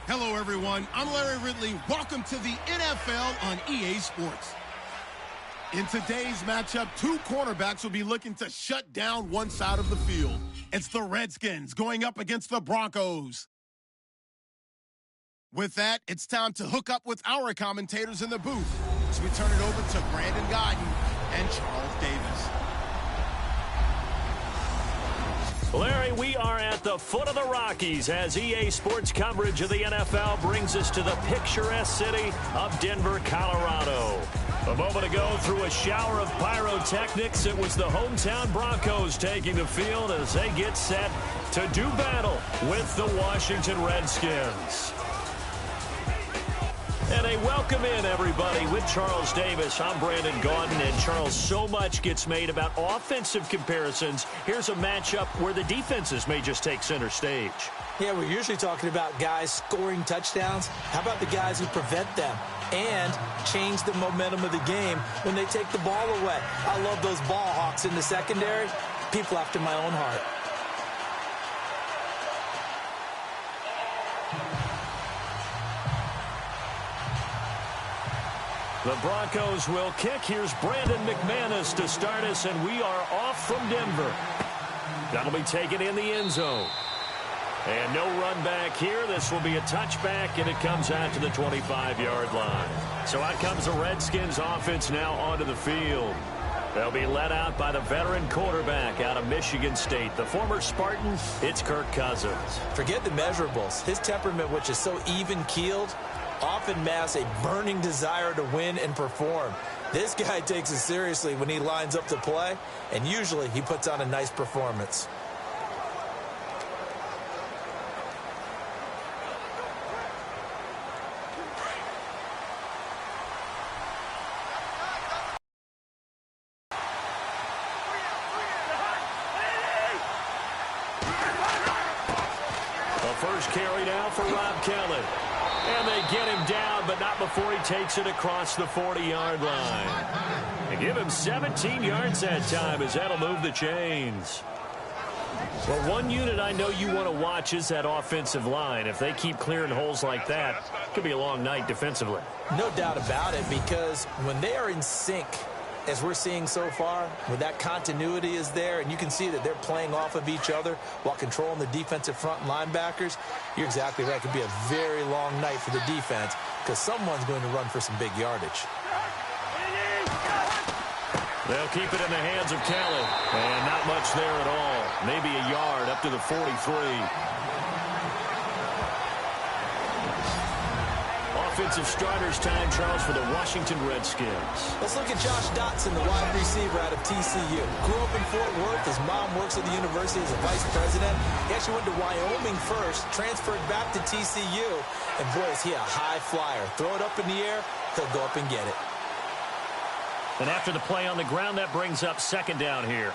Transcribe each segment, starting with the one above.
Hello, everyone. I'm Larry Ridley. Welcome to the NFL on EA Sports. In today's matchup, two cornerbacks will be looking to shut down one side of the field. It's the Redskins going up against the Broncos. With that, it's time to hook up with our commentators in the booth as we turn it over to Brandon Godden and Charles Davis. Larry, we are at the foot of the Rockies as EA Sports coverage of the NFL brings us to the picturesque city of Denver, Colorado. A moment ago, through a shower of pyrotechnics, it was the hometown Broncos taking the field as they get set to do battle with the Washington Redskins. And a welcome in, everybody, with Charles Davis. I'm Brandon Gaudin, and Charles, so much gets made about offensive comparisons. Here's a matchup where the defenses may just take center stage. Yeah, we're usually talking about guys scoring touchdowns. How about the guys who prevent them and change the momentum of the game when they take the ball away? I love those ball hawks in the secondary. People after my own heart. The Broncos will kick. Here's Brandon McManus to start us, and we are off from Denver. That'll be taken in the end zone. And no run back here. This will be a touchback, and it comes out to the 25-yard line. So out comes the Redskins offense now onto the field. They'll be led out by the veteran quarterback out of Michigan State. The former Spartan, it's Kirk Cousins. Forget the measurables. His temperament, which is so even-keeled, often masks a burning desire to win and perform. This guy takes it seriously when he lines up to play, and usually he puts on a nice performance. The first carry now for Rob Kelly. And they get him down, but not before he takes it across the 40-yard line. They give him 17 yards that time as that'll move the chains. Well, one unit I know you want to watch is that offensive line. If they keep clearing holes like that, it could be a long night defensively. No doubt about it, because when they are in sync, as we're seeing so far, when that continuity is there, and you can see that they're playing off of each other while controlling the defensive front linebackers, you're exactly right. It could be a very long night for the defense because someone's going to run for some big yardage. They'll keep it in the hands of Kelly, and not much there at all. Maybe a yard up to the 43. Offensive starters time, Charles, for the Washington Redskins. Let's look at Josh Dotson, the wide receiver out of TCU. Grew up in Fort Worth. His mom works at the university as a vice president. He actually went to Wyoming first, transferred back to TCU, and boy, is he a high flyer. Throw it up in the air, he'll go up and get it. And after the play on the ground, that brings up second down here.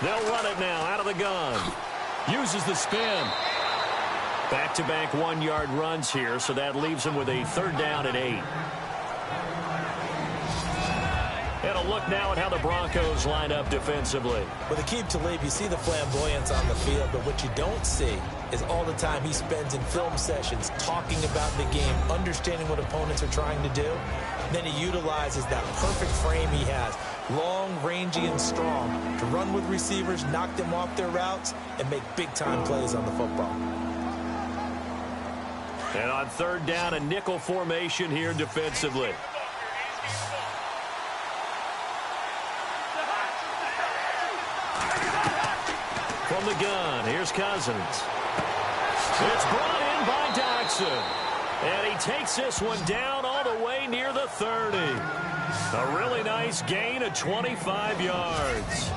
They'll run it now out of the gun. Uses the spin. Back-to-back one-yard runs here, so that leaves them with a third down and 8. And a look now at how the Broncos line up defensively. With Aqib Talib, you see the flamboyance on the field, but what you don't see is all the time he spends in film sessions talking about the game, understanding what opponents are trying to do. Then he utilizes that perfect frame he has, long, rangy, and strong, to run with receivers, knock them off their routes, and make big-time plays on the football. And on third down, a nickel formation here defensively. From the gun, here's Cousins. It's brought in by Doxson. And he takes this one down all the way near the 30. A really nice gain of 25 yards.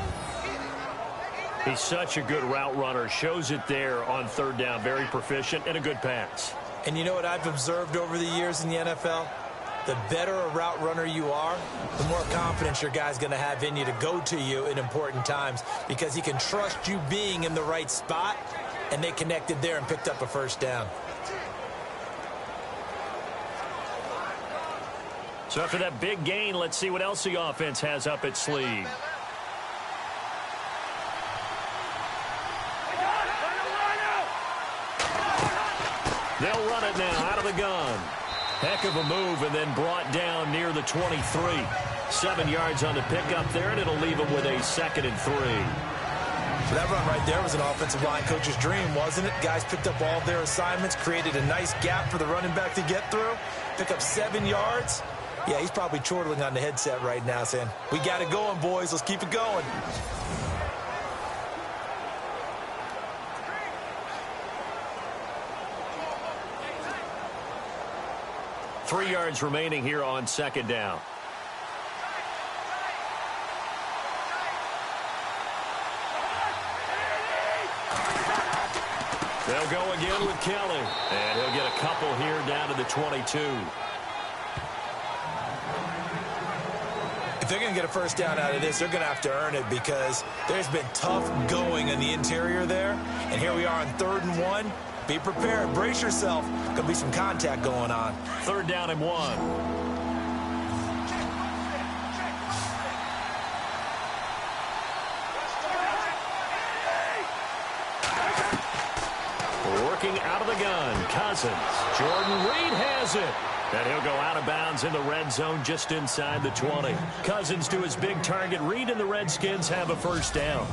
He's such a good route runner. Shows it there on third down. Very proficient and a good pass. And you know what I've observed over the years in the NFL? The better a route runner you are, the more confidence your guy's going to have in you to go to you in important times because he can trust you being in the right spot, and they connected there and picked up a first down. So after that big gain, let's see what else the offense has up its sleeve. They'll run it now out of the gun. Heck of a move, and then brought down near the 23. 7 yards on the pickup there, and it'll leave them with a 2nd and 3. So that run right there was an offensive line coach's dream, wasn't it? Guys picked up all of their assignments, created a nice gap for the running back to get through, pick up 7 yards. Yeah, he's probably chortling on the headset right now saying, we got it going, boys. Let's keep it going. Three yards remaining here on 2nd down. They'll go again with Kelly. And he'll get a couple here down to the 22. If they're going to get a first down out of this, they're going to have to earn it because there's been tough going in the interior there. And here we are on 3rd and 1. Be prepared. Brace yourself. Going to be some contact going on. 3rd down and 1. Working out of the gun. Cousins. Jordan Reed has it. And he'll go out of bounds in the red zone just inside the 20. Cousins to his big target. Reed and the Redskins have a first down.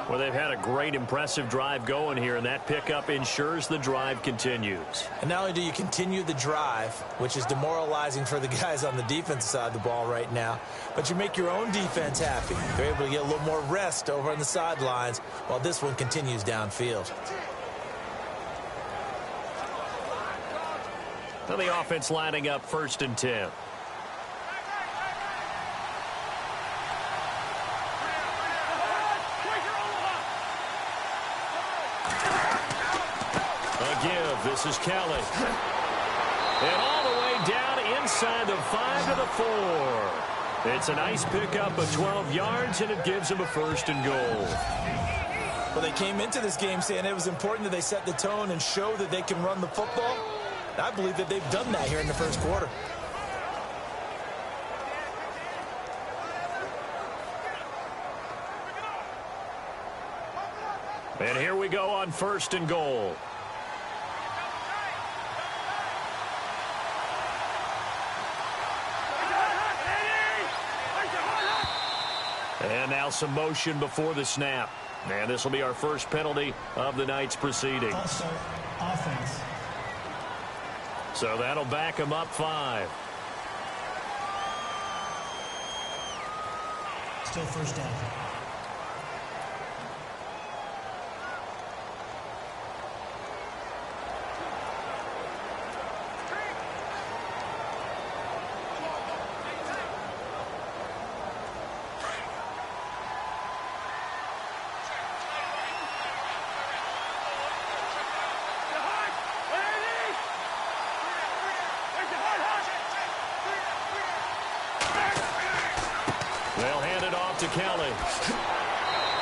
Well, they've had a great, impressive drive going here, and that pickup ensures the drive continues. And not only do you continue the drive, which is demoralizing for the guys on the defensive side of the ball right now, but you make your own defense happy. They're able to get a little more rest over on the sidelines while this one continues downfield. Now the offense lining up 1st and 10. This is Kelly. And all the way down inside the 5 to the 4. It's a nice pickup of 12 yards, and it gives them a 1st and goal. Well, they came into this game saying it was important that they set the tone and show that they can run the football. I believe that they've done that here in the first quarter. And here we go on 1st and goal. And now some motion before the snap. And this will be our first penalty of the night's proceedings. Also, offense. So that'll back them up 5. Still first down. To Kelly.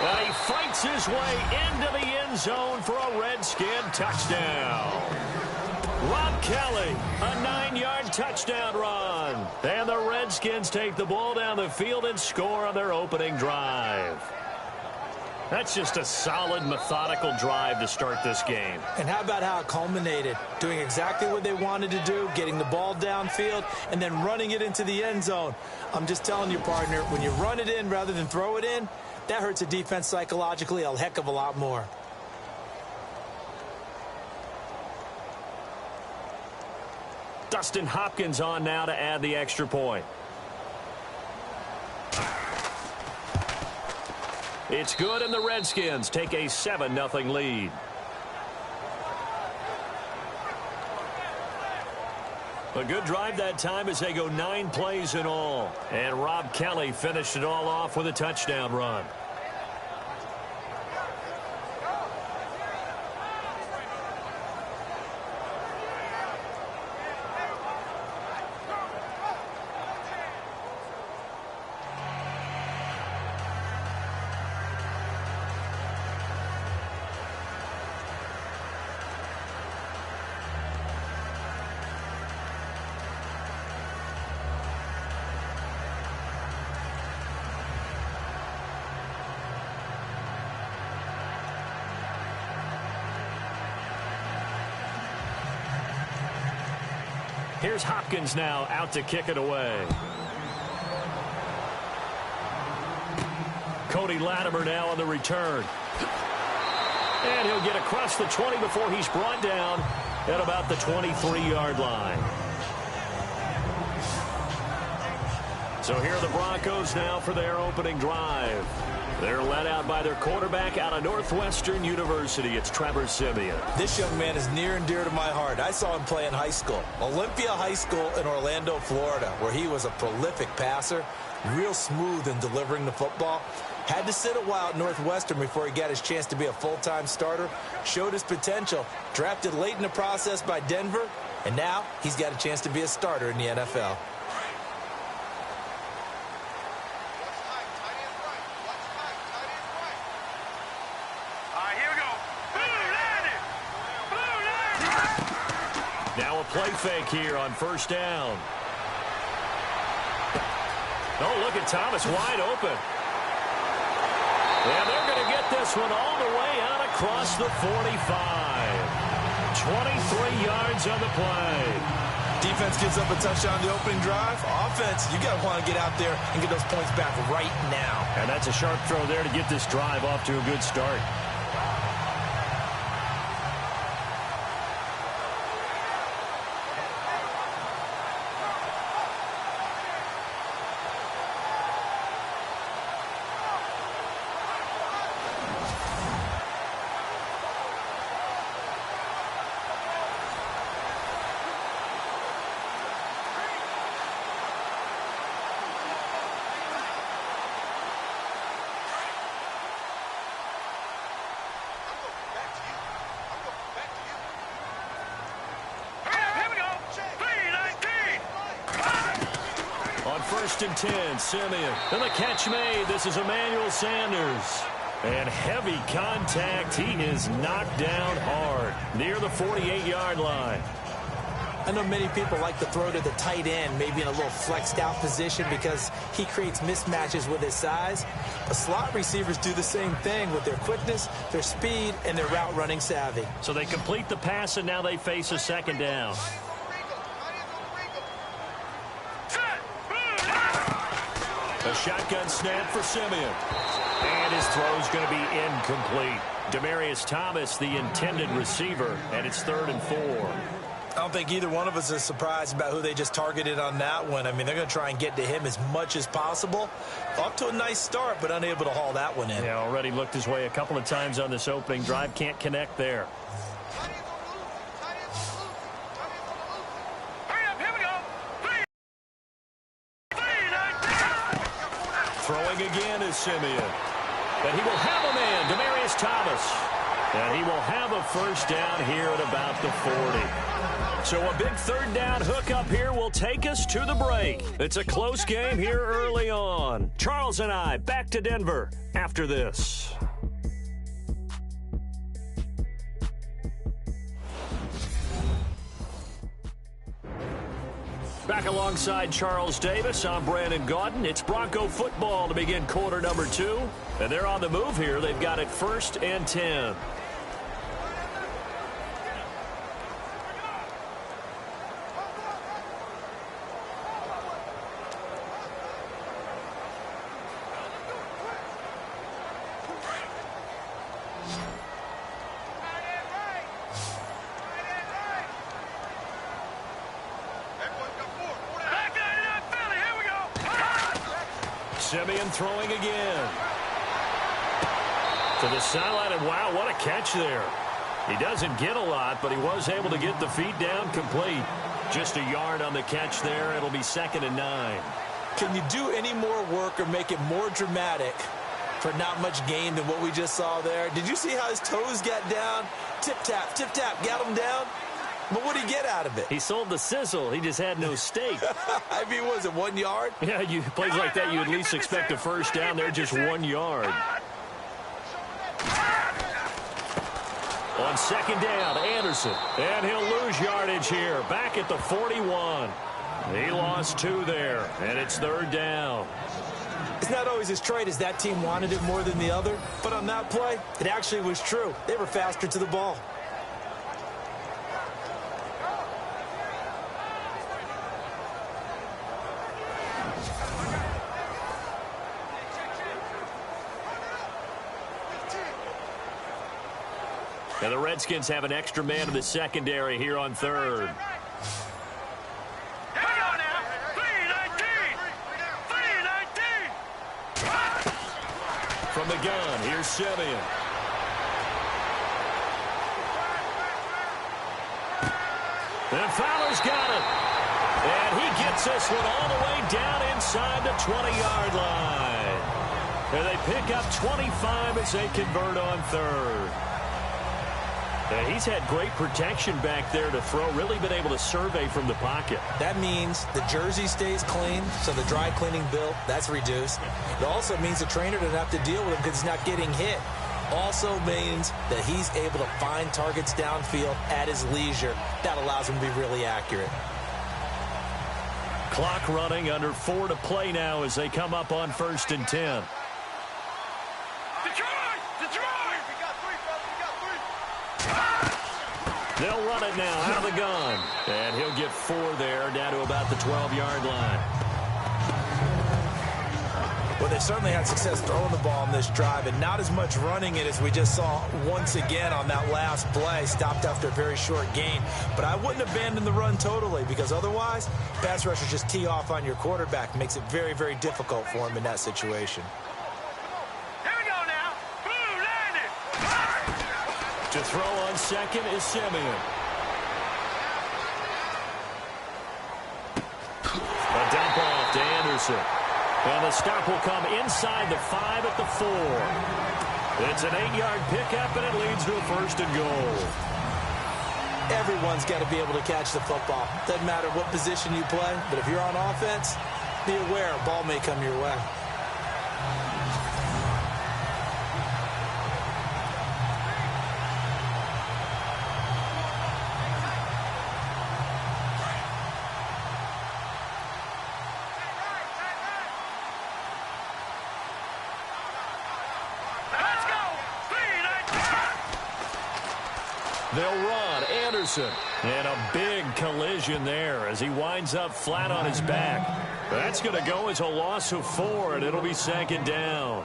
Well, he fights his way into the end zone for a Redskin touchdown. Rob Kelly, a 9-yard touchdown run. And the Redskins take the ball down the field and score on their opening drive. That's just a solid, methodical drive to start this game. And how about how it culminated? Doing exactly what they wanted to do, getting the ball downfield, and then running it into the end zone. I'm just telling you, partner, when you run it in rather than throw it in, that hurts a defense psychologically a heck of a lot more. Dustin Hopkins on now to add the extra point. It's good, and the Redskins take a 7-0 lead. A good drive that time as they go 9 plays in all. And Rob Kelly finished it all off with a touchdown run. Here's Hopkins now out to kick it away. Cody Latimer now on the return. And he'll get across the 20 before he's brought down at about the 23-yard line. So here are the Broncos now for their opening drive. They're led out by their quarterback out of Northwestern University. It's Trevor Siemian. This young man is near and dear to my heart. I saw him play in high school. Olympia High School in Orlando, Florida, where he was a prolific passer, real smooth in delivering the football. Had to sit a while at Northwestern before he got his chance to be a full-time starter. Showed his potential. Drafted late in the process by Denver. And now he's got a chance to be a starter in the NFL. Now a play fake here on first down. Oh, look at Thomas wide open. And they're going to get this one all the way out across the 45. 23 yards on the play. Defense gives up a touchdown on the opening drive. Offense, you got to want to get out there and get those points back right now. And that's a sharp throw there to get this drive off to a good start. First and 10, Siemian. And the catch made. This is Emmanuel Sanders. And heavy contact. He is knocked down hard near the 48-yard line. I know many people like to throw to the tight end, maybe in a little flexed out position because he creates mismatches with his size. But slot receivers do the same thing with their quickness, their speed, and their route running savvy. So they complete the pass, and now they face a second down. A shotgun snap for Siemian. And his throw's going to be incomplete. Demaryius Thomas, the intended receiver, and it's 3rd and 4. I don't think either one of us is surprised about who they just targeted on that one. I mean, they're going to try and get to him as much as possible. Off to a nice start, but unable to haul that one in. Yeah, already looked his way a couple of times on this opening drive. Can't connect there. Throwing again is Siemian. And he will have a man, Demaryius Thomas. And he will have a first down here at about the 40. So a big 3rd down hookup here will take us to the break. It's a close game here early on. Charles and I back to Denver after this. Back alongside Charles Davis, I'm Brandon Gaudin. It's Bronco football to begin quarter number 2. And they're on the move here. They've got it 1st and 10. Siemian throwing again. To the sideline, and wow, what a catch there. He doesn't get a lot, but he was able to get the feet down complete. Just a yard on the catch there. It'll be 2nd and 9. Can you do any more work or make it more dramatic for not much gain than what we just saw there? Did you see how his toes got down? Tip-tap, got him down. But what did he get out of it? He sold the sizzle. He just had no steak. I mean, was it 1 yard? Yeah, you plays like that, you at least expect a first down. They're just 1 yard. On 2nd down, Anderson. And he'll lose yardage here. Back at the 41. He lost 2 there, and it's 3rd down. It's not always as straight as that team wanted it more than the other. But on that play, it actually was true. They were faster to the ball. And the Redskins have an extra man in the secondary here on third. From the gun, here's Simeon. And Fowler's got it. And he gets this one all the way down inside the 20-yard line. And they pick up 25 as they convert on third. And he's had great protection back there to throw, really been able to survey from the pocket. That means the jersey stays clean, so the dry cleaning bill, that's reduced. It also means the trainer doesn't have to deal with him because he's not getting hit. Also means that he's able to find targets downfield at his leisure. That allows him to be really accurate. Clock running, under 4 to play now as they come up on 1st and 10. They'll run it now out of the gun. And he'll get 4 there, down to about the 12-yard line. Well, they certainly had success throwing the ball on this drive, and not as much running it as we just saw once again on that last play. Stopped after a very short gain. But I wouldn't abandon the run totally, because otherwise, pass rushers just tee off on your quarterback. Makes it very, very difficult for him in that situation. To throw on second is Simeon. A dump off to Anderson. And the stop will come inside the 5 at the 4. It's an 8-yard pickup, and it leads to a 1st and goal. Everyone's got to be able to catch the football. Doesn't matter what position you play, but if you're on offense, be aware a ball may come your way. They'll run Anderson. And a big collision there as he winds up flat on his back. That's going to go as a loss of 4, and it'll be 2nd down.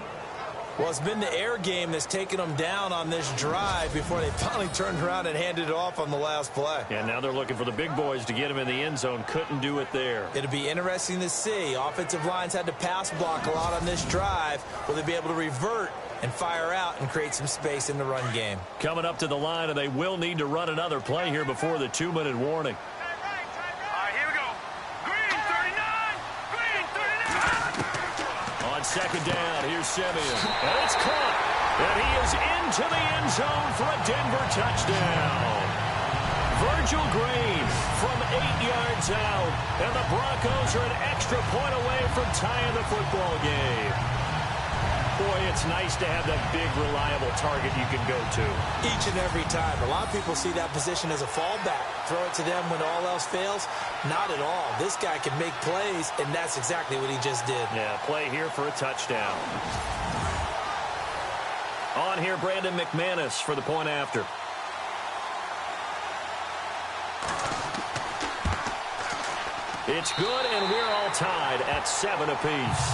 Well, it's been the air game that's taken them down on this drive before they finally turned around and handed it off on the last play. And now they're looking for the big boys to get him in the end zone. Couldn't do it there. It'll be interesting to see. Offensive lines had to pass block a lot on this drive. Will they be able to revert and fire out and create some space in the run game? Coming up to the line, and they will need to run another play here before the 2-minute warning. On 2nd down, here's Simeon. And it's caught. And he is into the end zone for a Denver touchdown. Virgil Green from 8 yards out. And the Broncos are an extra point away from tying the football game. Boy, it's nice to have that big, reliable target you can go to. Each and every time. A lot of people see that position as a fallback. Throw it to them when all else fails. Not at all. This guy can make plays, and that's exactly what he just did. Yeah, play here for a touchdown. On here, Brandon McManus for the point after. It's good, and we're all tied at 7 apiece.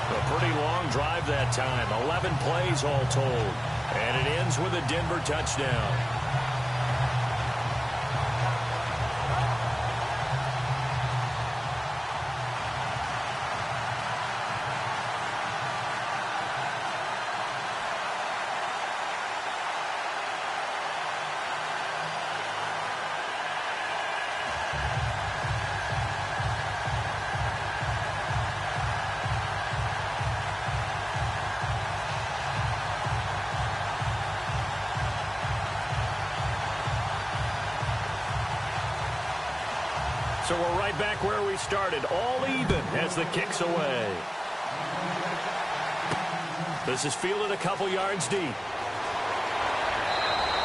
A pretty long drive that time. 11 plays all told. And it ends with a Denver touchdown. So we're right back where we started, all even as the kick's away. This is fielded a couple yards deep.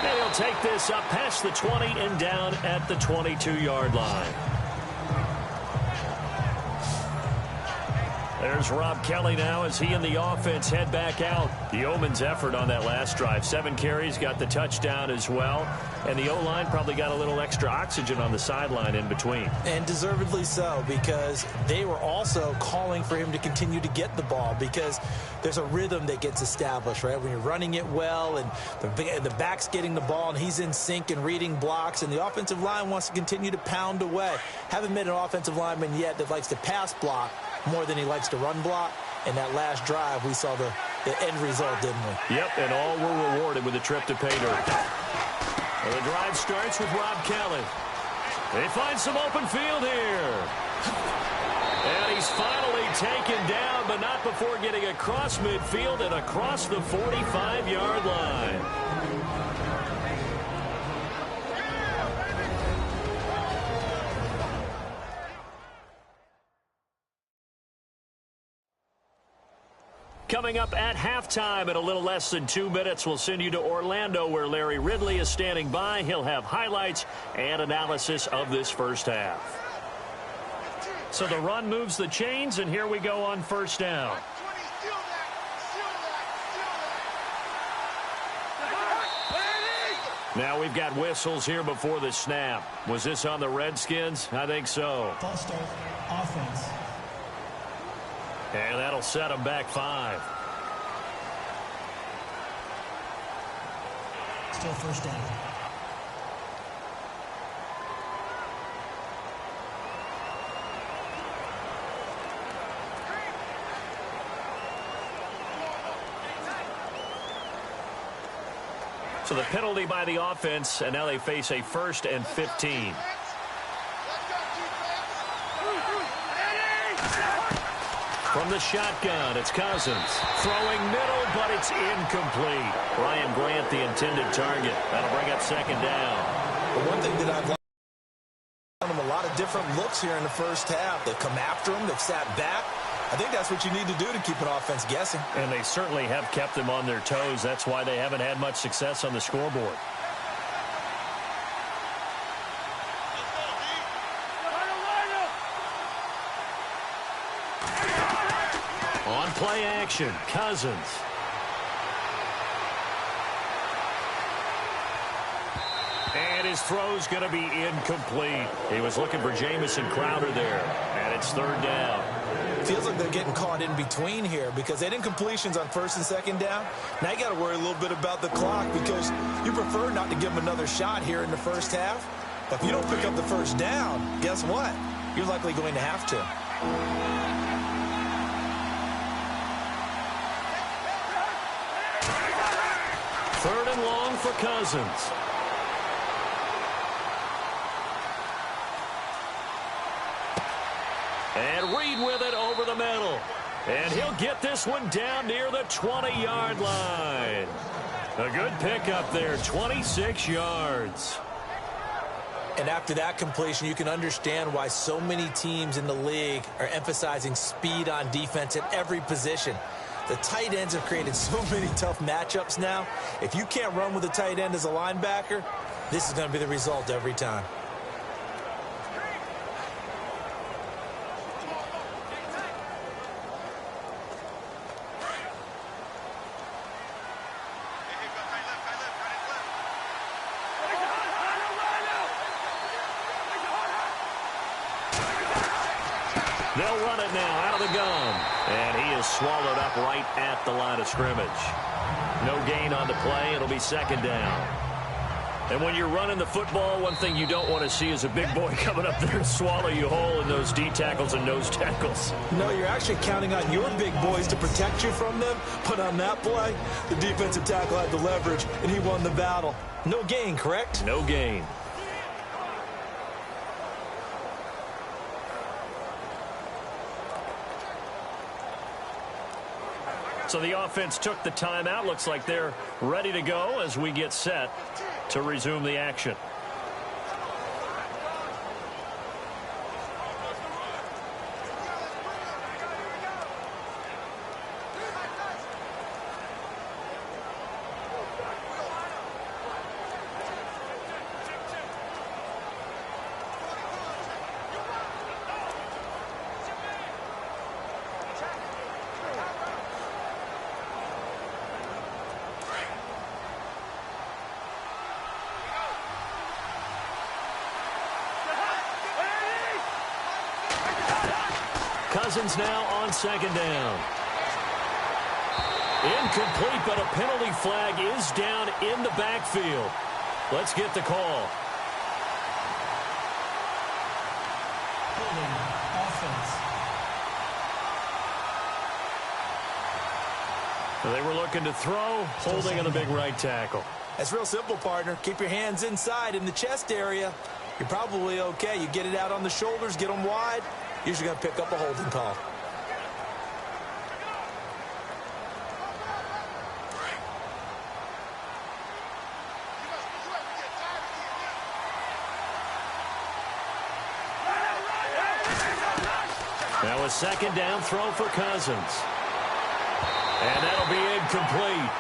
And he'll take this up past the 20 and down at the 22-yard line. There's Rob Kelly now as he and the offense head back out. The Yeoman's effort on that last drive. 7 carries, got the touchdown as well. And the O-line probably got a little extra oxygen on the sideline in between. And deservedly so, because they were also calling for him to continue to get the ball, because there's a rhythm that gets established, right? When you're running it well and the back's getting the ball and he's in sync and reading blocks, and the offensive line wants to continue to pound away. Haven't met an offensive lineman yet that likes to pass block more than he likes to run block. In that last drive, we saw the end result, didn't we? Yep, and all were rewarded with a trip to pay dirt. Well, the drive starts with Rob Kelly. They find some open field here. And he's finally taken down, but not before getting across midfield and across the 45-yard line. Coming up at halftime in a little less than 2 minutes, we'll send you to Orlando where Larry Ridley is standing by. He'll have highlights and analysis of this first half. So the run moves the chains, and here we go on first down. Now we've got whistles here before the snap. Was this on the Redskins? I think so. False start, offense. And that'll set them back 5. Still first down. So the penalty by the offense, and now they face a 1st and 15. From the shotgun, it's Cousins. Throwing middle, but it's incomplete. Ryan Grant, the intended target. That'll bring up 2nd down. The one thing that I've liked on them, a lot of different looks here in the first half. They've come after him. They've sat back. I think that's what you need to do to keep an offense guessing. And they certainly have kept them on their toes. That's why they haven't had much success on the scoreboard. On play action, Cousins. And his throw's going to be incomplete. He was looking for Jamison Crowder there, and it's 3rd down. Feels like they're getting caught in between here because they had incompletions on 1st and 2nd down. Now you got to worry a little bit about the clock because you prefer not to give them another shot here in the first half. But if you don't pick up the 1st down, guess what? You're likely going to have to. 3rd and long for Cousins. And Reed with it over the middle. And he'll get this one down near the 20-yard line. A good pickup there, 26 yards. And after that completion, you can understand why so many teams in the league are emphasizing speed on defense at every position. The tight ends have created so many tough matchups now. If you can't run with a tight end as a linebacker, this is going to be the result every time. They'll run it now out of the gun. And he is swallowed up right at the line of scrimmage. No gain on the play. It'll be 2nd down. And when you're running the football, one thing you don't want to see is a big boy coming up there and swallow you whole in those D tackles and nose tackles. No, you're actually counting on your big boys to protect you from them. But on that play, the defensive tackle had the leverage, and he won the battle. No gain, correct? No gain. So the offense took the timeout. Looks like they're ready to go as we get set to resume the action. Cousins now on second down. Incomplete, but a penalty flag is down in the backfield. Let's get the call. Holding offense. They were looking to throw, holding on the big right tackle. That's real simple, partner. Keep your hands inside in the chest area. You're probably okay. You get it out on the shoulders, get them wide. Usually going to pick up a holding call. Now a second down throw for Cousins. And that'll be incomplete.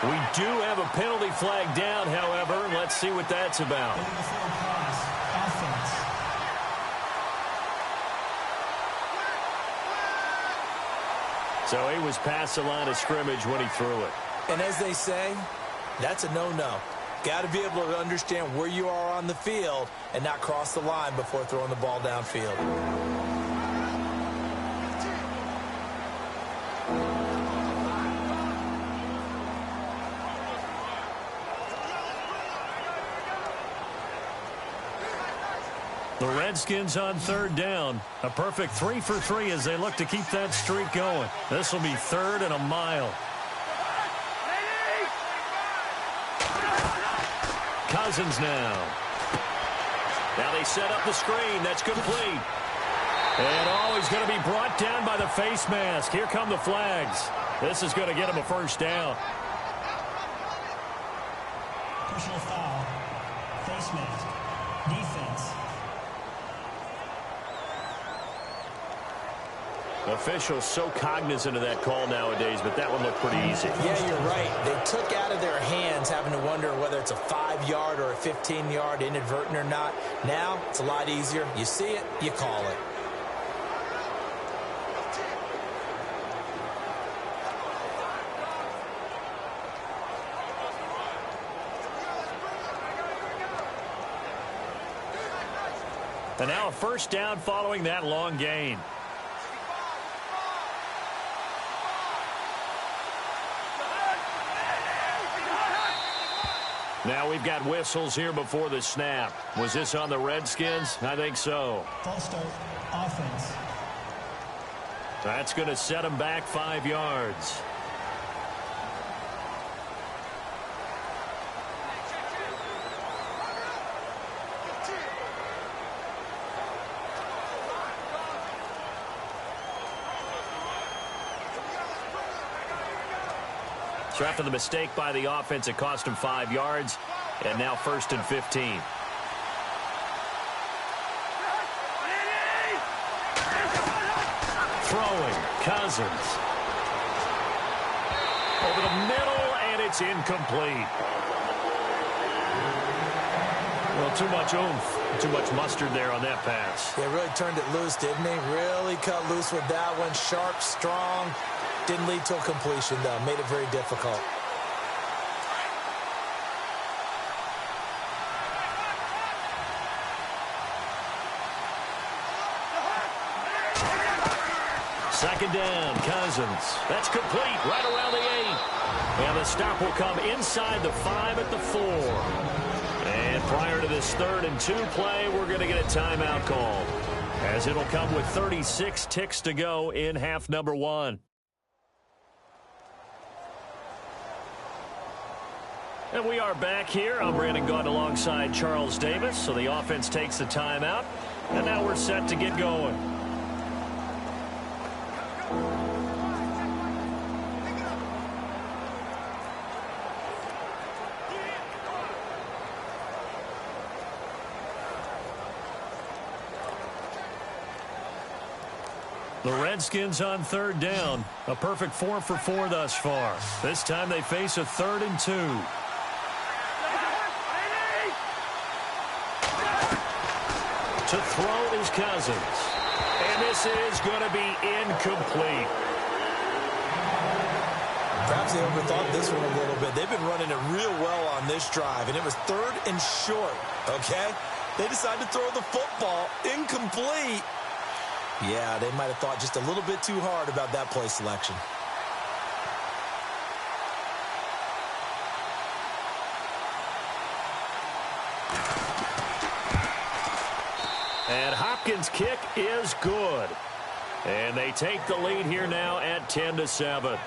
We do have a penalty flag down, however. Let's see what that's about. So he was past the line of scrimmage when he threw it. And as they say, that's a no-no. Got to be able to understand where you are on the field and not cross the line before throwing the ball downfield. The Redskins on third down. A perfect 3 for 3 as they look to keep that streak going. This will be 3rd and a mile. Cousins now. Now they set up the screen. That's complete. And he's going to be brought down by the face mask. Here come the flags. This is going to get him a first down. Personal foul. Face mask. Defense. Officials so cognizant of that call nowadays, but that one looked pretty easy. Yeah, you're right. They took out of their hands having to wonder whether it's a 5-yard or a 15-yard inadvertent or not. Now, it's a lot easier. You see it, you call it. And now a first down following that long gain. Now we've got whistles here before the snap. Was this on the Redskins? I think so. False start. Offense. That's going to set them back 5 yards. So after the mistake by the offense, it cost him 5 yards. And now 1st and 15. Throwing. Cousins. Over the middle, and it's incomplete. Well, too much oomph. Too much mustard there on that pass. They really turned it loose, didn't they? Really cut loose with that one. Sharp, strong. Didn't lead to a completion, though. Made it very difficult. Second down, Cousins. That's complete right around the 8. And the stop will come inside the 5 at the 4. And prior to this 3rd and 2 play, we're going to get a timeout call, as it'll come with 36 ticks to go in half number 1. And we are back here. I'm Brandon Gaudin alongside Charles Davis. So the offense takes the timeout. And now we're set to get going. The Redskins on third down. A perfect 4 for 4 thus far. This time they face a 3rd and 2. To throw is Cousins. And this is going to be incomplete. Perhaps they overthought this one a little bit. They've been running it real well on this drive, and it was 3rd and short, okay? They decided to throw the football incomplete. Yeah, they might have thought just a little bit too hard about that play selection. And Hopkins' kick is good. And they take the lead here now at 10-7.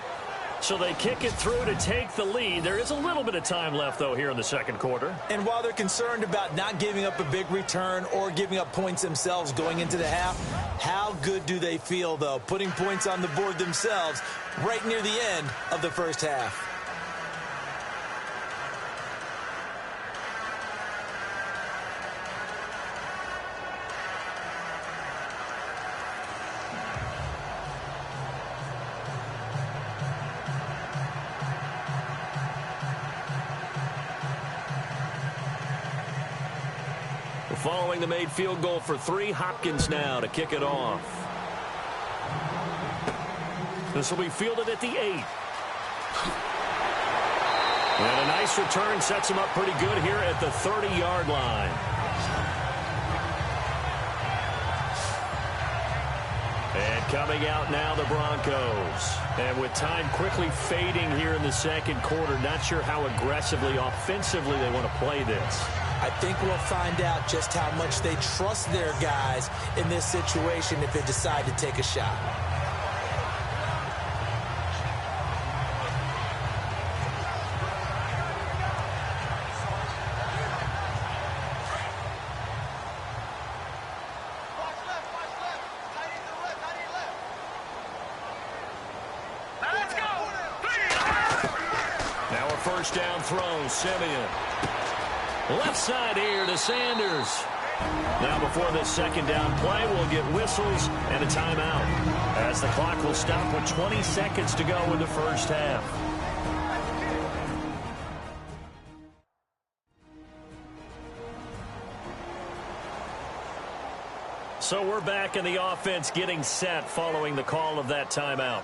So they kick it through to take the lead. There is a little bit of time left, though, here in the second quarter. And while they're concerned about not giving up a big return or giving up points themselves going into the half, how good do they feel, though, putting points on the board themselves right near the end of the first half? Following the made field goal for 3, Hopkins now to kick it off. This will be fielded at the 8. And a nice return sets him up pretty good here at the 30-yard line. And coming out now, the Broncos. And with time quickly fading here in the second quarter, not sure how aggressively, offensively they want to play this. I think we'll find out just how much they trust their guys in this situation if they decide to take a shot. Now a first down throw, Simeon. Left side here to Sanders. Now before this second down play, we'll get whistles and a timeout, as the clock will stop with 20 seconds to go in the first half. So we're back in the offense getting set following the call of that timeout.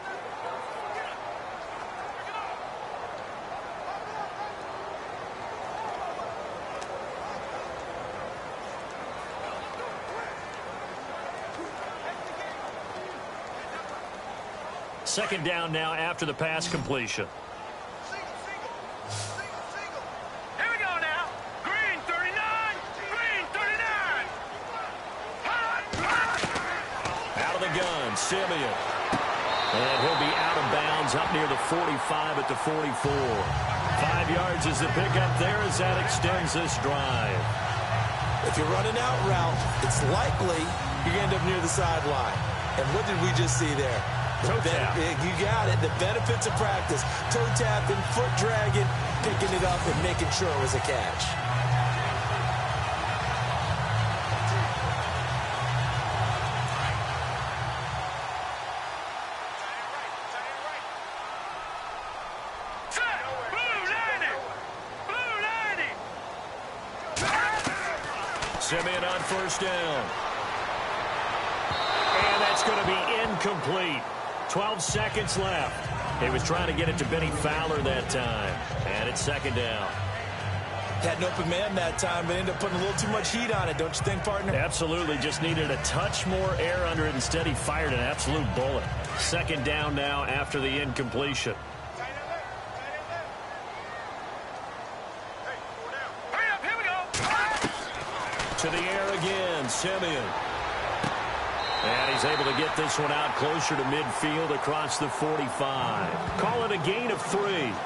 Second down now after the pass completion. Here we go now. Green 39. Green 39. Out of the gun, Simeon. And he'll be out of bounds up near the 45 at the 44. 5 yards is the pickup there as that extends this drive. If you're running out route, it's likely you're going to end up near the sideline. And what did we just see there? Toe tap. You got it. The benefits of practice. Toe tapping, foot dragging, picking it up, and making sure it was a catch. Simeon on first down. And that's going to be incomplete. 12 seconds left. He was trying to get it to Benny Fowler that time. And it's second down. Had an open man that time, but ended up putting a little too much heat on it, don't you think, partner? Absolutely. Just needed a touch more air under it. Instead, he fired an absolute bullet. Second down now after the incompletion. To the air again, Simeon. And he's able to get this one out closer to midfield across the 45. Call it a gain of 3,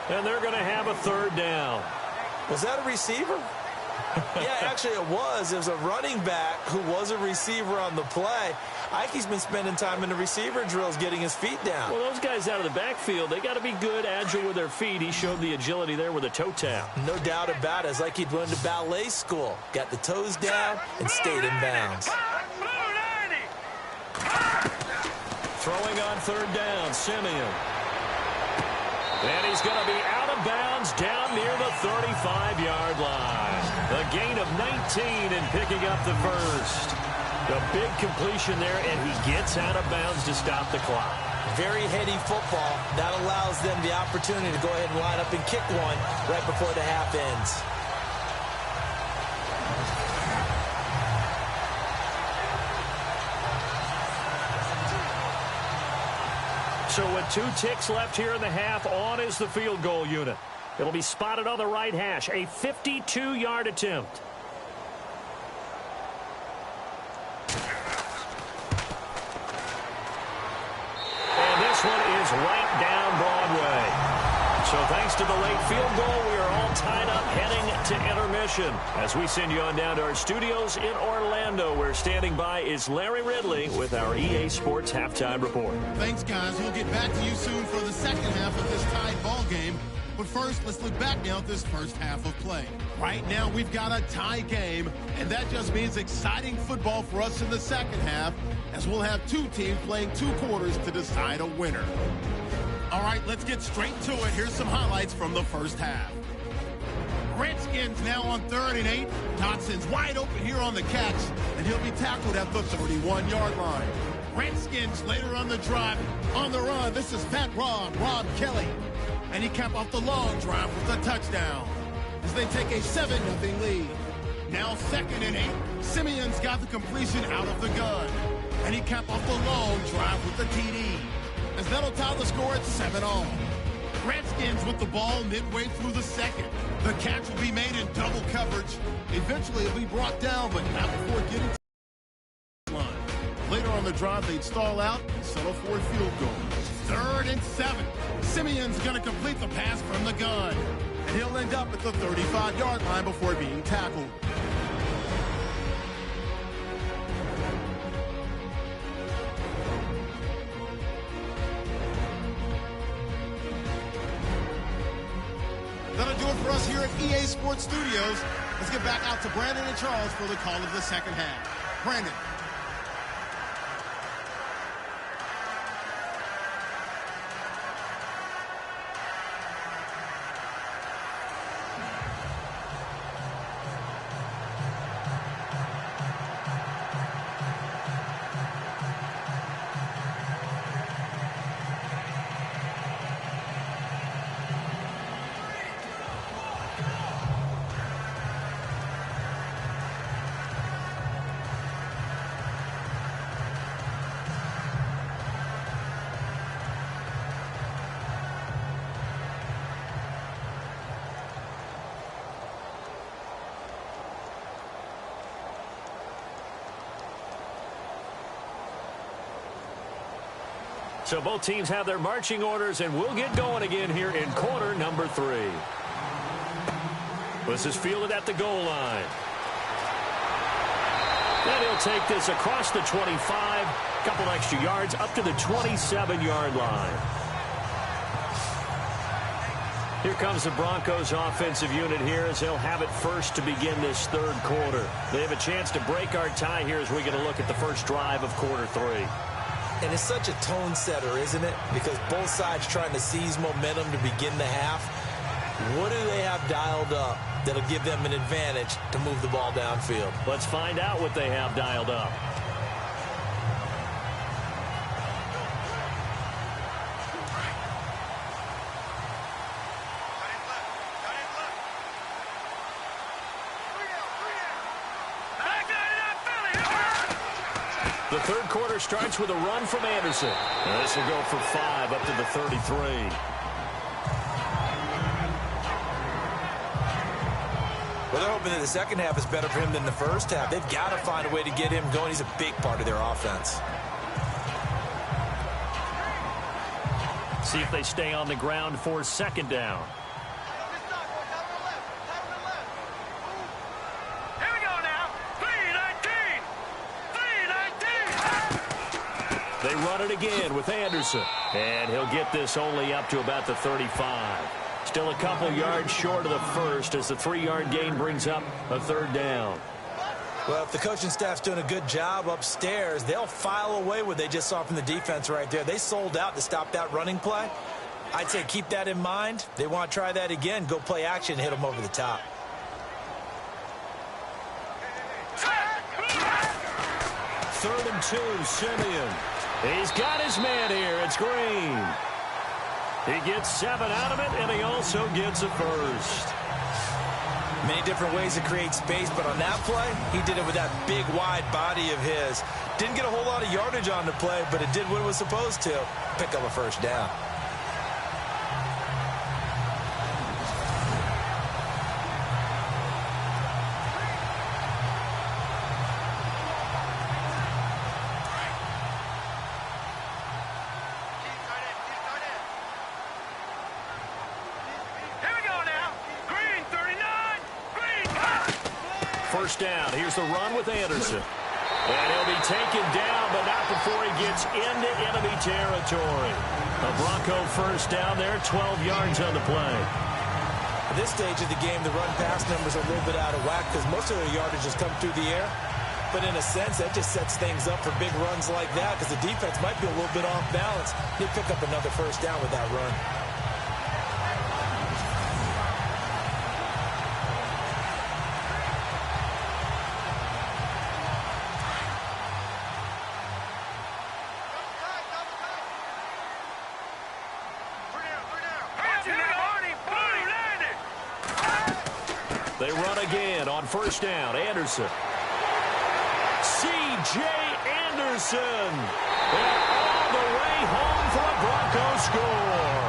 and they're going to have a third down. Was that a receiver? Yeah, actually it was. It was a running back who was a receiver on the play. Ike's been spending time in the receiver drills getting his feet down. Well, those guys out of the backfield, they got to be good, agile with their feet. He showed the agility there with a toe tap. No doubt about it. It's like he'd went to ballet school. Got the toes down and stayed in bounds. Throwing on third down, Simeon. And he's going to be out of bounds down near the 35-yard line. A gain of 19 and picking up the first. The big completion there, and he gets out of bounds to stop the clock. Very heady football. That allows them the opportunity to go ahead and line up and kick one right before the half ends. So with 2 ticks left here in the half, on is the field goal unit. It'll be spotted on the right hash, a 52-yard attempt. And this one is right down Broadway. So thanks to the late field goal, we are all tied up heading to intermission. As we send you on down to our studios in Orlando, where standing by is Larry Ridley with our EA Sports Halftime Report. Thanks, guys. We'll get back to you soon for the second half of this tied ball game. But first, let's look back now at this first half of play. Right now, we've got a tie game, and that just means exciting football for us in the second half, as we'll have 2 teams playing 2 quarters to decide a winner. All right, let's get straight to it. Here's some highlights from the first half. Redskins now on 3rd and 8. Dotson's wide open here on the catch, and he'll be tackled at the 31-yard line. Redskins later on the drive, on the run. This is Fat Rob Kelly. And he capped off the long drive with a touchdown as they take a 7-0 lead. Now 2nd and 8. Simeon's got the completion out of the gun. And he capped off the long drive with the TD. As that'll tie the score at 7-all. Redskins with the ball midway through the second. The catch will be made in double coverage. Eventually it'll be brought down, but not before getting to the line. Later on the drive, they'd stall out and settle for a field goal. 3rd and 7. Simeon's going to complete the pass from the gun. And he'll end up at the 35-yard line before being tackled. That'll do it for us here at EA Sports Studios. Let's get back out to Brandon and Charles for the call of the second half. Brandon. So both teams have their marching orders, and we'll get going again here in quarter number 3. This is fielded at the goal line. Then he'll take this across the 25, couple extra yards up to the 27-yard line. Here comes the Broncos offensive unit here as they'll have it first to begin this 3rd quarter. They have a chance to break our tie here as we get a look at the first drive of quarter 3. And it's such a tone setter, isn't it? Because both sides trying to seize momentum to begin the half. What do they have dialed up that'll give them an advantage to move the ball downfield? Let's find out what they have dialed up. The 3rd quarter starts with a run from Anderson. And this will go for 5 up to the 33. Well, they're hoping that the second half is better for him than the first half. They've got to find a way to get him going. He's a big part of their offense. See if they stay on the ground for 2nd down. They run it again with Anderson. And he'll get this only up to about the 35. Still a couple yards short of the first as the 3-yard gain brings up a 3rd down. Well, if the coaching staff's doing a good job upstairs, they'll file away what they just saw from the defense right there. They sold out to stop that running play. I'd say keep that in mind. They want to try that again. Go play action, hit them over the top. Third and 2, Simeon. He's got his man here. It's Green. He gets 7 out of it, and he also gets a first. Many different ways to create space, but on that play, he did it with that big, wide body of his. Didn't get a whole lot of yardage on the play, but it did what it was supposed to. Pick up a first down. First down. Here's the run with Anderson. And he'll be taken down, but not before he gets into enemy territory. A Bronco first down there, 12 yards on the play. At this stage of the game, the run-pass numbers are a little bit out of whack because most of their yardage has come through the air. But in a sense, that just sets things up for big runs like that because the defense might be a little bit off balance. They pick up another first down with that run. They run again on first down. Anderson. C.J. Anderson. And all the way home for a Bronco score.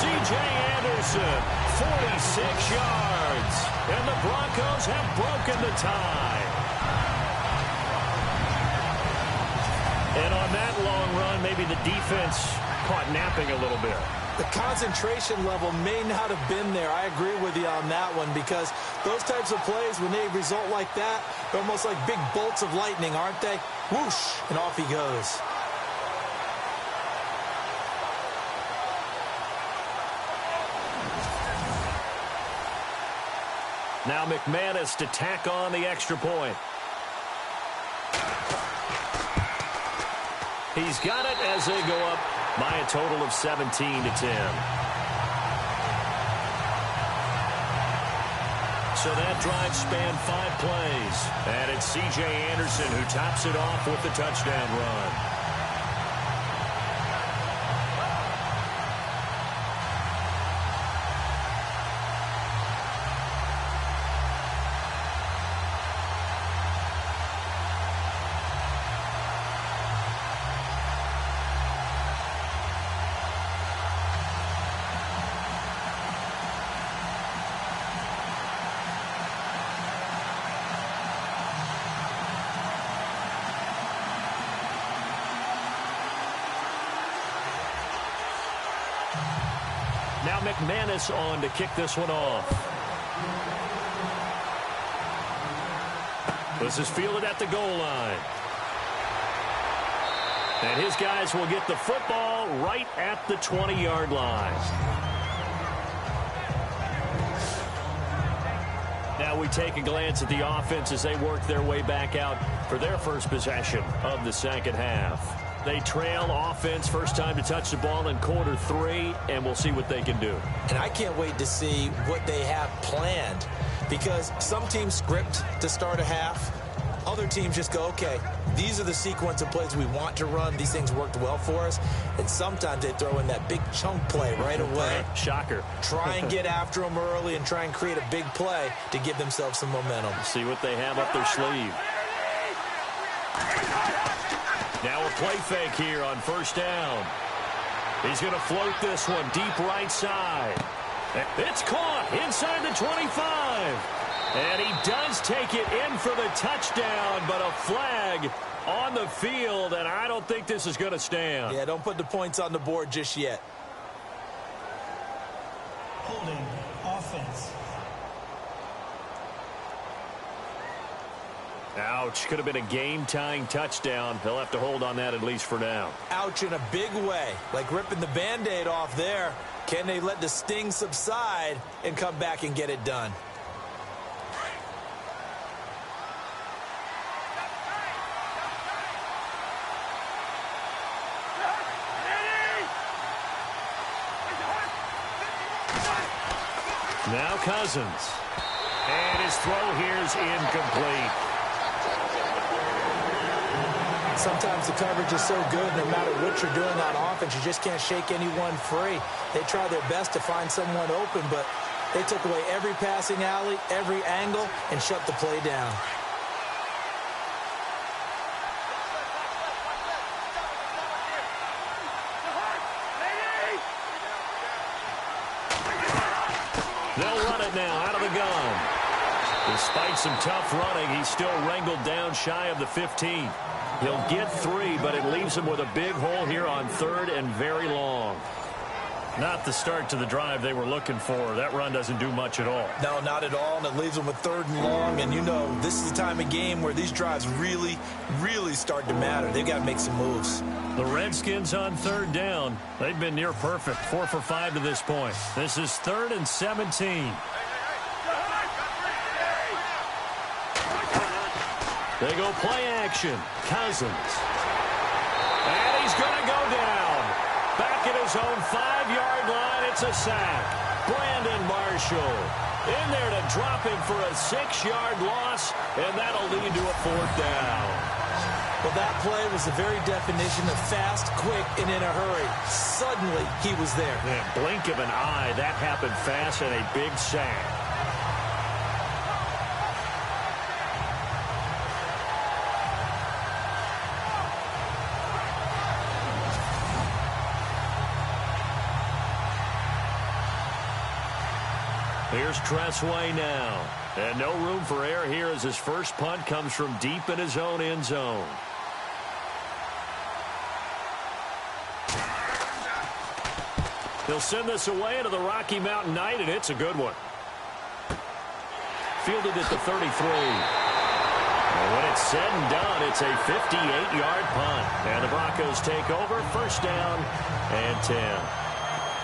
C.J. Anderson, 46 yards. And the Broncos have broken the tie. And on that long run, maybe the defense caught napping a little bit. The concentration level may not have been there. I agree with you on that one because those types of plays, when they result like that, they're almost like big bolts of lightning, aren't they? Whoosh, and off he goes. Now McManus to tack on the extra point. He's got it as they go up by a total of 17-10. So that drive spanned 5 plays. And it's C.J. Anderson who tops it off with the touchdown run. Now McManus on to kick this one off. This is fielded at the goal line. And his guys will get the football right at the 20-yard line. Now we take a glance at the offense as they work their way back out for their first possession of the second half. They trail offense first time to touch the ball in quarter 3, and we'll see what they can do. And I can't wait to see what they have planned because some teams script to start a half. Other teams just go, okay, these are the sequence of plays we want to run. These things worked well for us. And sometimes they throw in that big chunk play right away. Shocker. Try and get after them early and try and create a big play to give themselves some momentum. See what they have up their sleeve. Now a play fake here on first down. He's going to float this one deep right side. It's caught inside the 25. And he does take it in for the touchdown, but a flag on the field, and I don't think this is going to stand. Yeah, don't put the points on the board just yet. Holding offense. Ouch. Could have been a game-tying touchdown. He'll have to hold on that at least for now. Ouch in a big way. Like ripping the Band-Aid off there. Can they let the sting subside and come back and get it done? Now Cousins. And his throw here is incomplete. Sometimes the coverage is so good, no matter what you're doing on offense, you just can't shake anyone free. They try their best to find someone open, but they took away every passing alley, every angle, and shut the play down. They'll run it now out of the gun. Despite some tough running, he's still wrangled down shy of the 15. He'll get 3, but it leaves him with a big hole here on 3rd and very long. Not the start to the drive they were looking for. That run doesn't do much at all. No, not at all, and it leaves them with 3rd and long. And, you know, this is the time of game where these drives really, really start to matter. They've got to make some moves. The Redskins on 3rd down. They've been near perfect, 4 for 5 to this point. This is 3rd and 17. They go play action. Cousins. And he's going to go down. Back at his own 5-yard line, it's a sack. Brandon Marshall in there to drop him for a 6-yard loss, and that'll lead to a 4th down. Well, that play was the very definition of fast, quick, and in a hurry. Suddenly, he was there. Man, blink of an eye, that happened fast and a big sack. Here's Tressway now. And no room for error here as his first punt comes from deep in his own end zone. He'll send this away into the Rocky Mountain Night, and it's a good one. Fielded at the 33. And when it's said and done, it's a 58-yard punt. And the Broncos take over, 1st down and 10.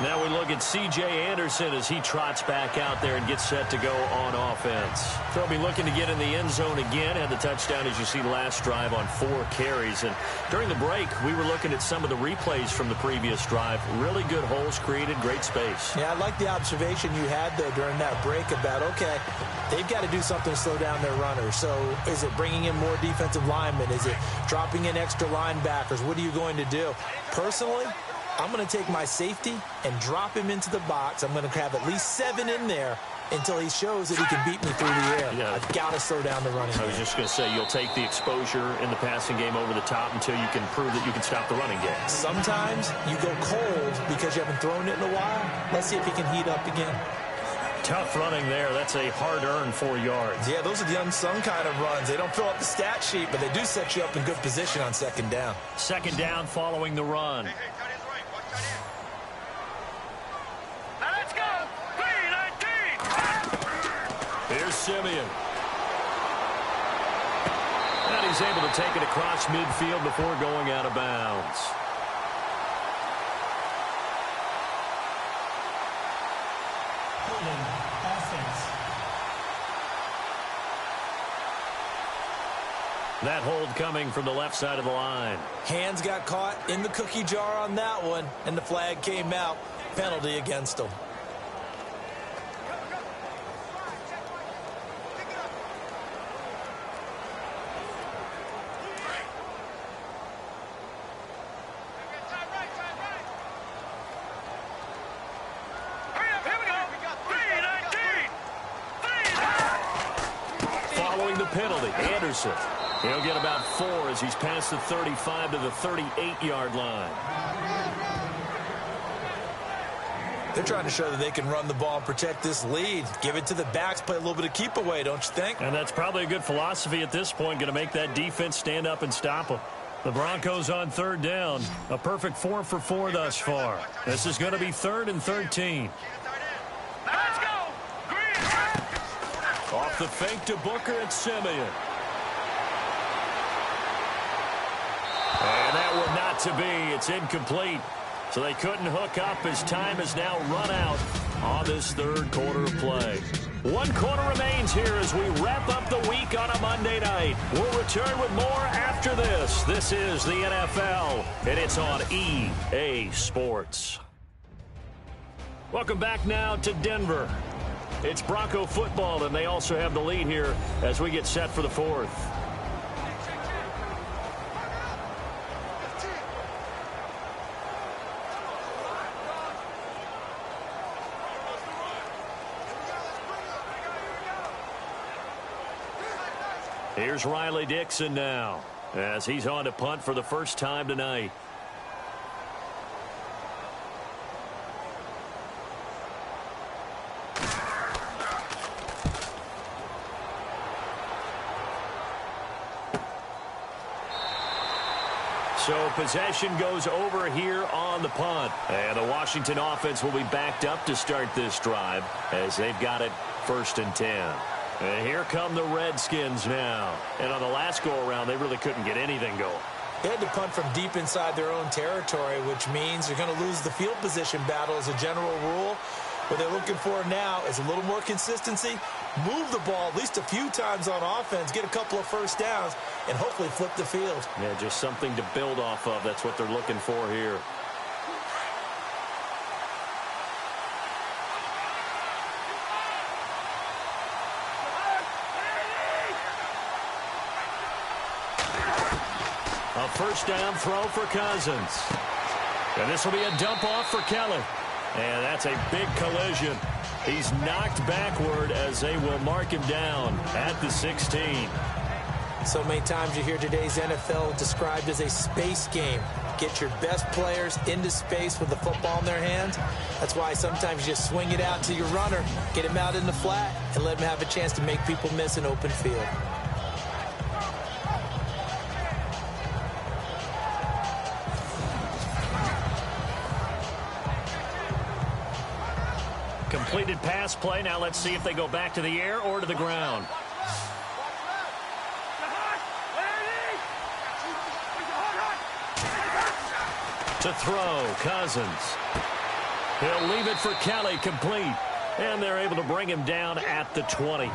Now we look at C.J. Anderson as he trots back out there and gets set to go on offense. They'll be looking to get in the end zone again. Had the touchdown, as you see, last drive on 4 carries. And during the break, we were looking at some of the replays from the previous drive. Really good holes created, great space. Yeah, I like the observation you had, though, during that break about, okay, they've got to do something to slow down their runners. So is it bringing in more defensive linemen? Is it dropping in extra linebackers? What are you going to do? Personally, I'm going to take my safety and drop him into the box. I'm going to have at least 7 in there until he shows that he can beat me through the air. Yeah. I've got to slow down the running game. I was just going to say, you'll take the exposure in the passing game over the top until you can prove that you can stop the running game. Sometimes you go cold because you haven't thrown it in a while. Let's see if he can heat up again. Tough running there. That's a hard-earned 4 yards. Yeah, those are the unsung kind of runs. They don't fill up the stat sheet, but they do set you up in good position on 2nd down. 2nd down following the run. Here's Simeon. And he's able to take it across midfield before going out of bounds. Holding offense. That hold coming from the left side of the line. Hands got caught in the cookie jar on that one, and the flag came out. Penalty against him. Penalty. Anderson. He'll get about 4 as he's past the 35 to the 38-yard line. They're trying to show that they can run the ball and protect this lead. Give it to the backs, play a little bit of keep away, don't you think? And that's probably a good philosophy at this point, going to make that defense stand up and stop them. The Broncos on 3rd down. A perfect 4 for 4 thus far. This is going to be 3rd and 13. Let's go! Off the fake to Booker and Simeon. And that one not to be. It's incomplete. So they couldn't hook up as time has now run out on this 3rd quarter of play. 1 quarter remains here as we wrap up the week on a Monday night. We'll return with more after this. This is the NFL, and it's on EA Sports. Welcome back now to Denver. It's Bronco football, and they also have the lead here as we get set for the 4th. Here's Riley Dixon now as he's on to punt for the first time tonight. So possession goes over here on the punt. And the Washington offense will be backed up to start this drive as they've got it 1st and 10. And here come the Redskins now. And on the last go-around, they really couldn't get anything going. They had to punt from deep inside their own territory, which means they're going to lose the field position battle as a general rule. What they're looking for now is a little more consistency, move the ball at least a few times on offense, get a couple of first downs, and hopefully flip the field. Yeah, just something to build off of. That's what they're looking for here. A first down throw for Cousins. And this will be a dump off for Kelly. And that's a big collision. He's knocked backward as they will mark him down at the 16. So many times you hear today's NFL described as a space game. Get your best players into space with the football in their hands. That's why sometimes you just swing it out to your runner, get him out in the flat, and let him have a chance to make people miss an open field. Completed pass play. Now let's see if they go back to the air or to the ground. To throw, Cousins. He'll leave it for Kelly, complete. And they're able to bring him down at the 20.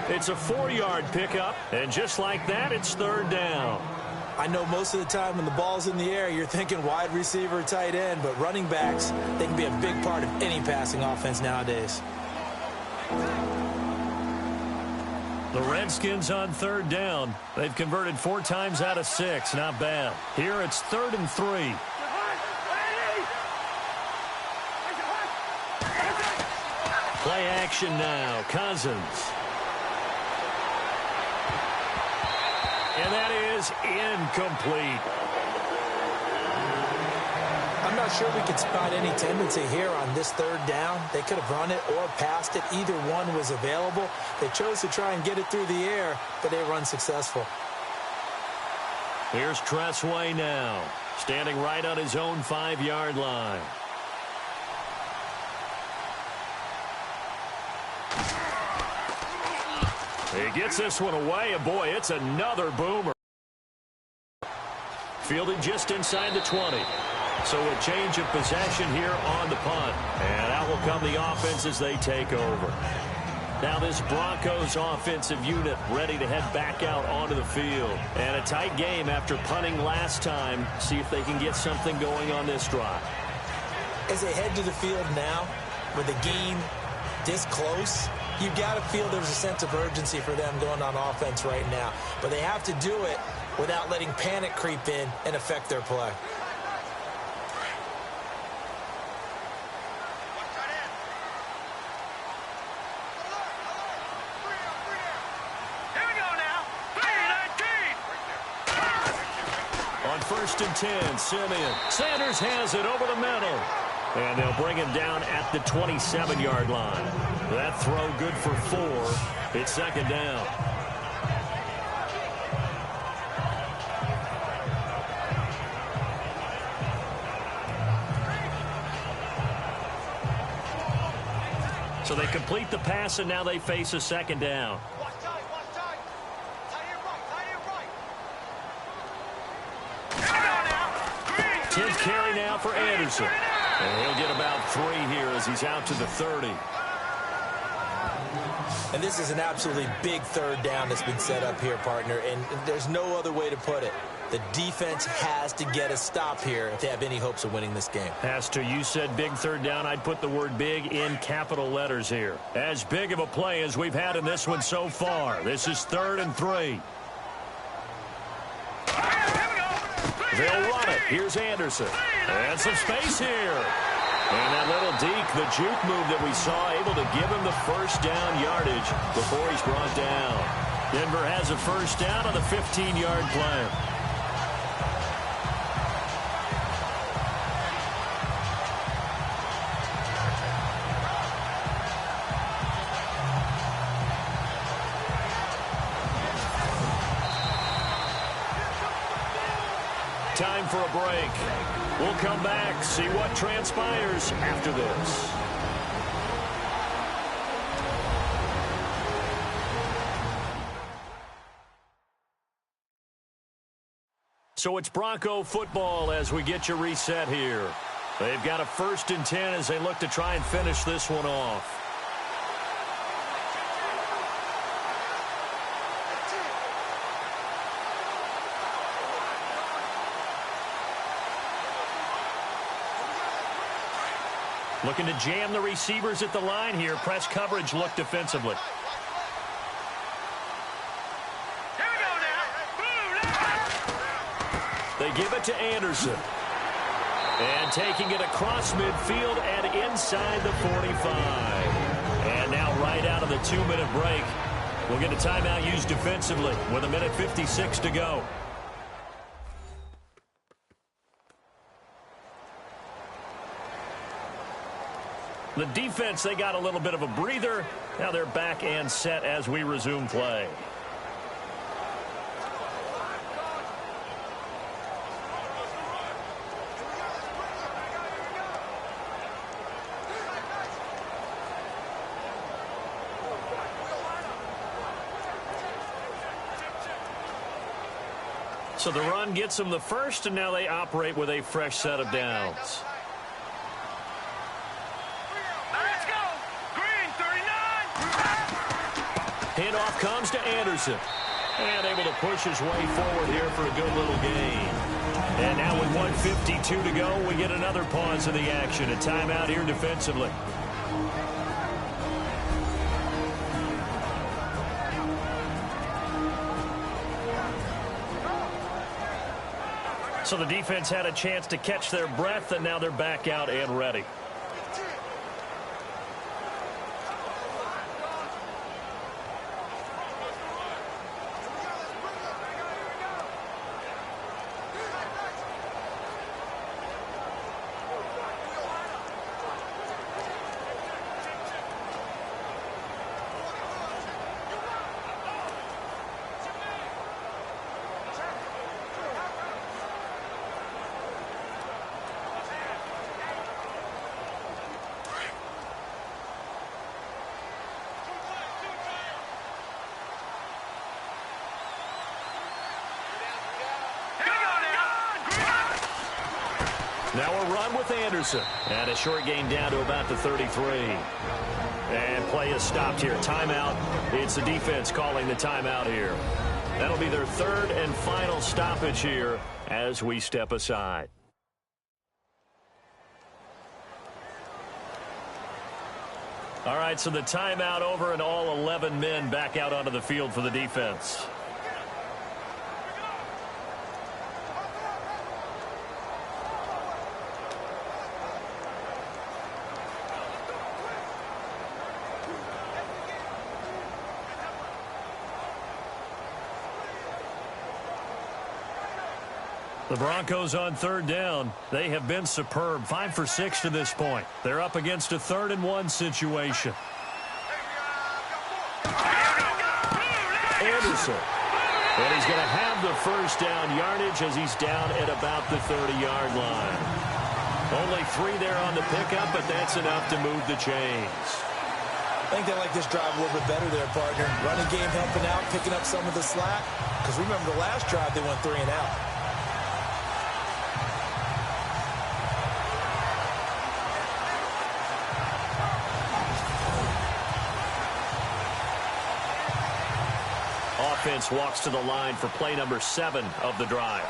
It's a 4-yard pickup, and just like that, it's 3rd down. I know most of the time when the ball's in the air, you're thinking wide receiver, tight end, but running backs, they can be a big part of any passing offense nowadays. The Redskins on 3rd down. They've converted 4 times out of 6. Not bad. Here it's 3rd and 3. Play action now. Cousins. And that is incomplete. I'm not sure we could spot any tendency here on this 3rd down. They could have run it or passed it. Either one was available. They chose to try and get it through the air, but they were unsuccessful. Here's Tressway now, standing right on his own 5-yard line. He gets this one away, and boy, it's another boomer. Fielded just inside the 20. So a change of possession here on the punt. And out will come the offense as they take over. Now this Broncos offensive unit ready to head back out onto the field. And a tight game after punting last time. See if they can get something going on this drive. As they head to the field now, with the game this close, you've got to feel there's a sense of urgency for them going on offense right now. But they have to do it without letting panic creep in and affect their play. Here we go now. 3-19. On 1st and 10, Simeon. Sanders has it over the middle. And they'll bring him down at the 27-yard line. That throw good for 4. It's 2nd down. So they complete the pass, and now they face a 2nd down. Watch tight, watch tight. Tight end right, tight end right. Here we go now. 10th carry now for Anderson. And he'll get about 3 here as he's out to the 30. And this is an absolutely big 3rd down that's been set up here, partner, and there's no other way to put it. The defense has to get a stop here if they have any hopes of winning this game. Has to. You said big 3rd down. I'd put the word big in capital letters here. As big of a play as we've had in this one so far. This is 3rd and 3. They'll run it. Here's Anderson. And some space here. And that little deke, the juke move that we saw, able to give him the 1st down yardage before he's brought down. Denver has a 1st down on the 15-yard play. Time time for a break. We'll come back, see what transpires after this. So it's Bronco football as we get you reset here. They've got a 1st and 10 as they look to try and finish this one off. Looking to jam the receivers at the line here. Press coverage look defensively. They give it to Anderson. And taking it across midfield and inside the 45. And now right out of the 2-minute break, we'll get a timeout used defensively with 1:56 to go. The defense, they got a little bit of a breather. Now they're back and set as we resume play. So the run gets them the first, and now they operate with a fresh set of downs. Let's go! Green 39! Handoff comes to Anderson. And able to push his way forward here for a good little gain. And now with 1:52 to go, we get another pause in the action. A timeout here defensively. So the defense had a chance to catch their breath, and now they're back out and ready. Now a run with Anderson. And a short gain down to about the 33. And play is stopped here. Timeout. It's the defense calling the timeout here. That'll be their 3rd and final stoppage here as we step aside. All right, so the timeout over and all 11 men back out onto the field for the defense. The Broncos on 3rd down. They have been superb. 5 for 6 to this point. They're up against a 3rd and 1 situation. Anderson. And he's going to have the first down yardage as he's down at about the 30-yard line. Only 3 there on the pickup, but that's enough to move the chains. I think they like this drive a little bit better there, partner. Running game helping out, picking up some of the slack. Because remember the last drive, they went 3 and out. Offense walks to the line for play number 7 of the drive.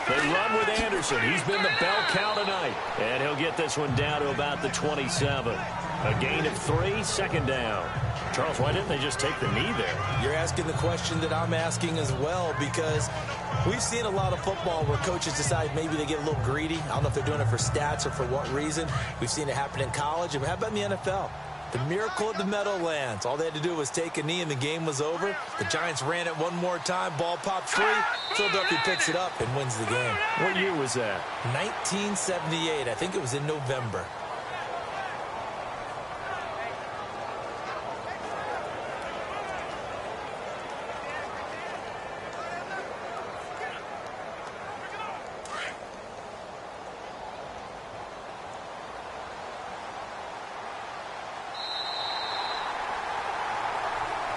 They run with Anderson. He's been the bell cow tonight. And he'll get this one down to about the 27. A gain of 3, 2nd down. Charles, why didn't they just take the knee there? You're asking the question that I'm asking as well, because we've seen a lot of football where coaches decide maybe they get a little greedy. I don't know if they're doing it for stats or for what reason. We've seen it happen in college. And how about in the NFL? The miracle of the Meadowlands. All they had to do was take a knee and the game was over. The Giants ran it one more time. Ball popped free. Philadelphia picks it up and wins the game. What year was that? 1978. I think it was in November.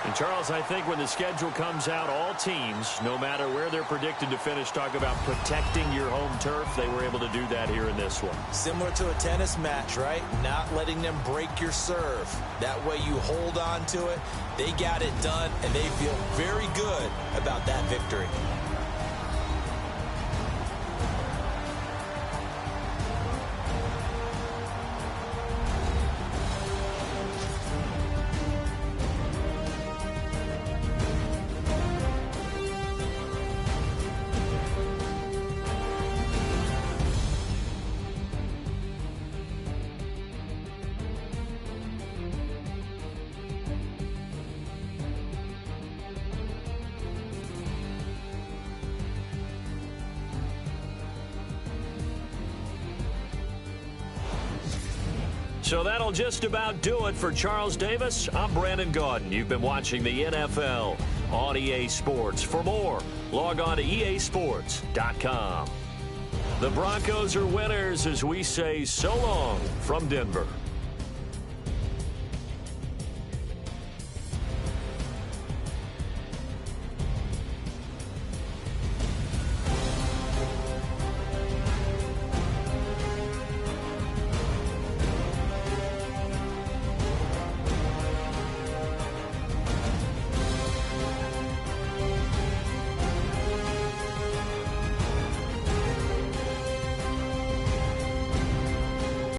And Charles, I think when the schedule comes out, all teams, no matter where they're predicted to finish, talk about protecting your home turf. They were able to do that here in this one. Similar to a tennis match, right? Not letting them break your serve. That way you hold on to it. They got it done, and they feel very good about that victory. So that'll just about do it for Charles Davis. I'm Brandon Gaudin. You've been watching the NFL on EA Sports. For more, log on to easports.com. The Broncos are winners as we say so long from Denver.